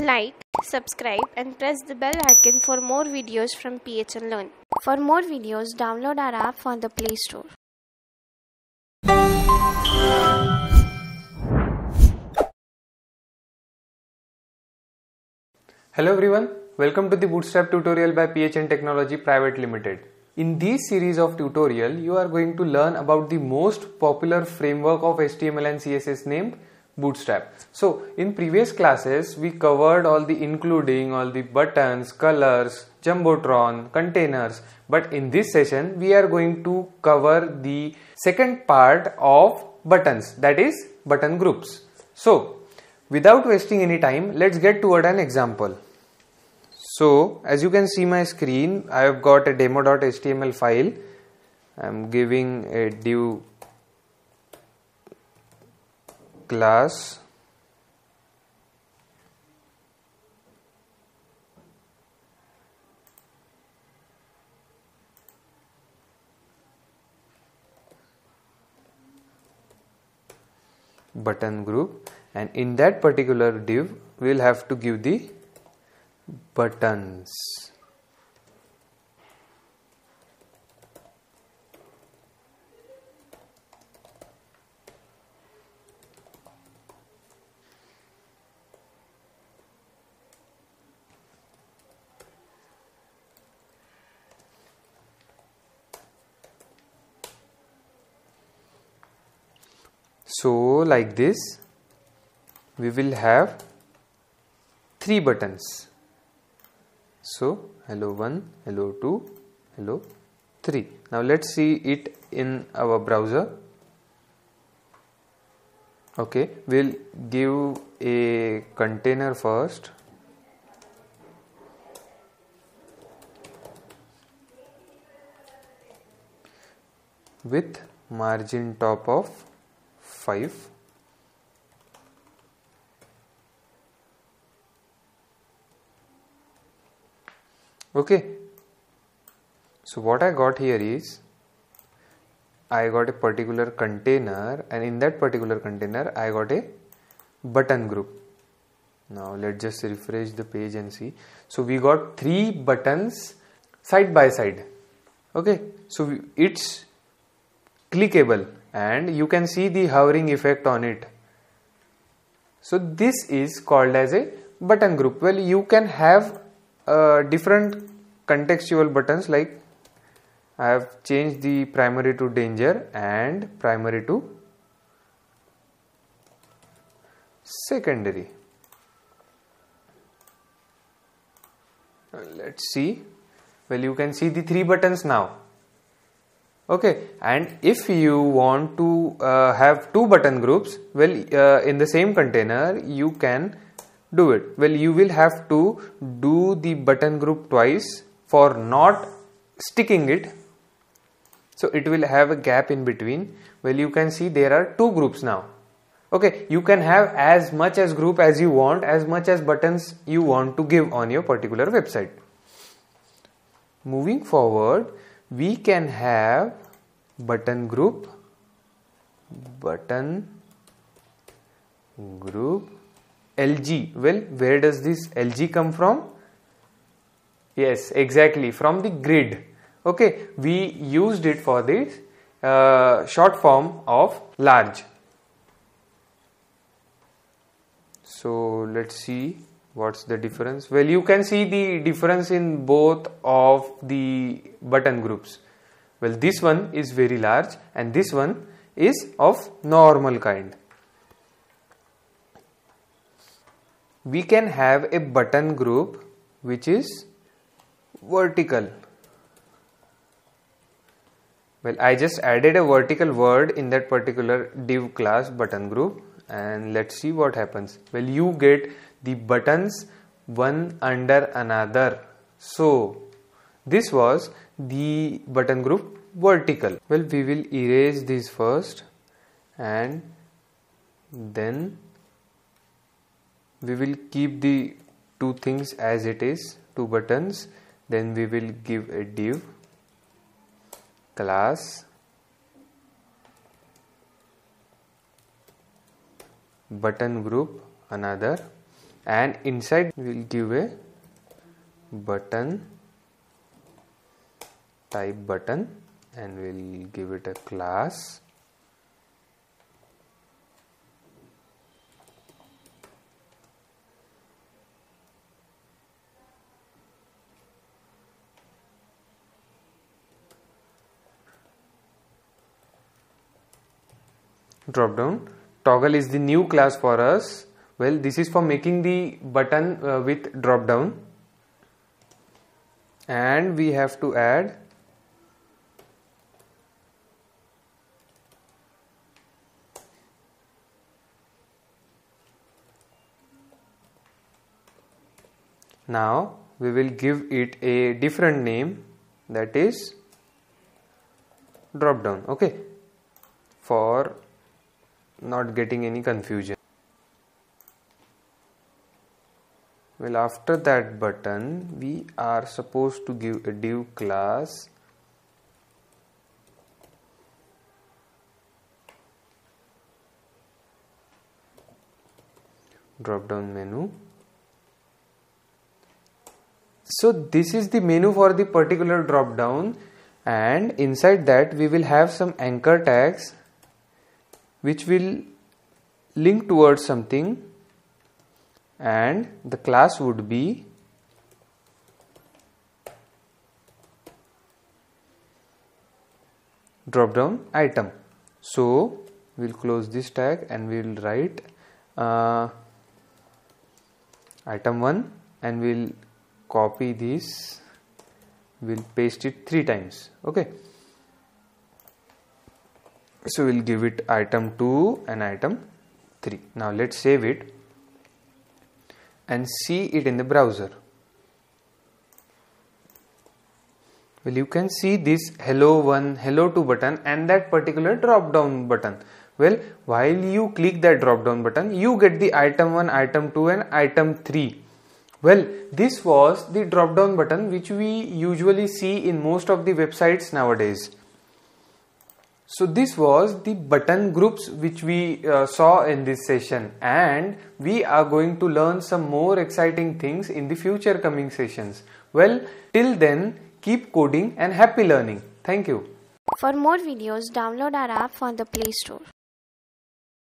Like, subscribe and press the bell icon for more videos from PHN Learn. For more videos, download our app from the Play Store. Hello everyone, welcome to the Bootstrap tutorial by PHN Technology Private Limited. In this series of tutorial, you are going to learn about the most popular framework of HTML and CSS named Bootstrap. So in previous classes, we covered all the buttons, colors, jumbotron, containers. But in this session, we are going to cover the second part of buttons, that is button groups. So without wasting any time, let's get toward an example. So as you can see my screen, I have got a demo.html file. I am giving a div class button group, and in that particular div we will have to give the buttons. So like this, we will have 3 buttons. So hello 1, hello 2, hello 3. Now let's see it in our browser. Okay, we'll give a container first. With margin top of 5. Okay, so what I got here is I got a particular container, and in that particular container I got a button group. Now let's just refresh the page and see. So we got 3 buttons side by side. Okay, so it's clickable and you can see the hovering effect on it. So this is called as a button group. Well, you can have different contextual buttons, like I have changed the primary to danger and primary to secondary. Let's see. Well, you can see the 3 buttons now. Okay, and if you want to have 2 button groups, well, in the same container you can do it. Well, you will have to do the button group twice for not sticking it. So it will have a gap in between. Well, you can see there are 2 groups now. Okay, you can have as much as group as you want, as much as buttons you want to give on your particular website. Moving forward, we can have button group LG. Well, where does this LG come from? Yes, exactly, from the grid. Okay, we used it for this short form of large. So let's see what's the difference. Well, you can see the difference in both of the button groups. Well, this one is very large and this one is of normal kind. We can have a button group which is vertical. Well, I just added a vertical word in that particular div class button group, and let's see what happens. Well, you get the buttons one under another. So this was the button group vertical. Well, we will erase this first and then we will keep the 2 things as it is, 2 buttons. Then we will give a div class button group another, and inside we'll give a button, type button, and we'll give it a class. Drop down. Toggle is the new class for us. Well, this is for making the button with drop down, and we have to add now we will give it a different name, that is drop down. Okay, for not getting any confusion. Well, after that button we are supposed to give a div class drop down menu. So this is the menu for the particular drop down, and inside that we will have some anchor tags which will link towards something, and the class would be drop down item. So we'll close this tag and we'll write item 1, and we'll copy this, we'll paste it 3 times. Okay, so we'll give it item 2 and item 3. Now let's save it and see it in the browser. Well, you can see this hello 1, hello 2 button and that particular drop down button. Well, while you click that drop down button, you get the item 1, item 2 and item 3. Well, this was the drop down button which we usually see in most of the websites nowadays. So this was the button groups which we saw in this session, and we are going to learn some more exciting things in the future coming sessions. Well, till then, keep coding and happy learning. Thank you. For more videos, download our app from the Play Store.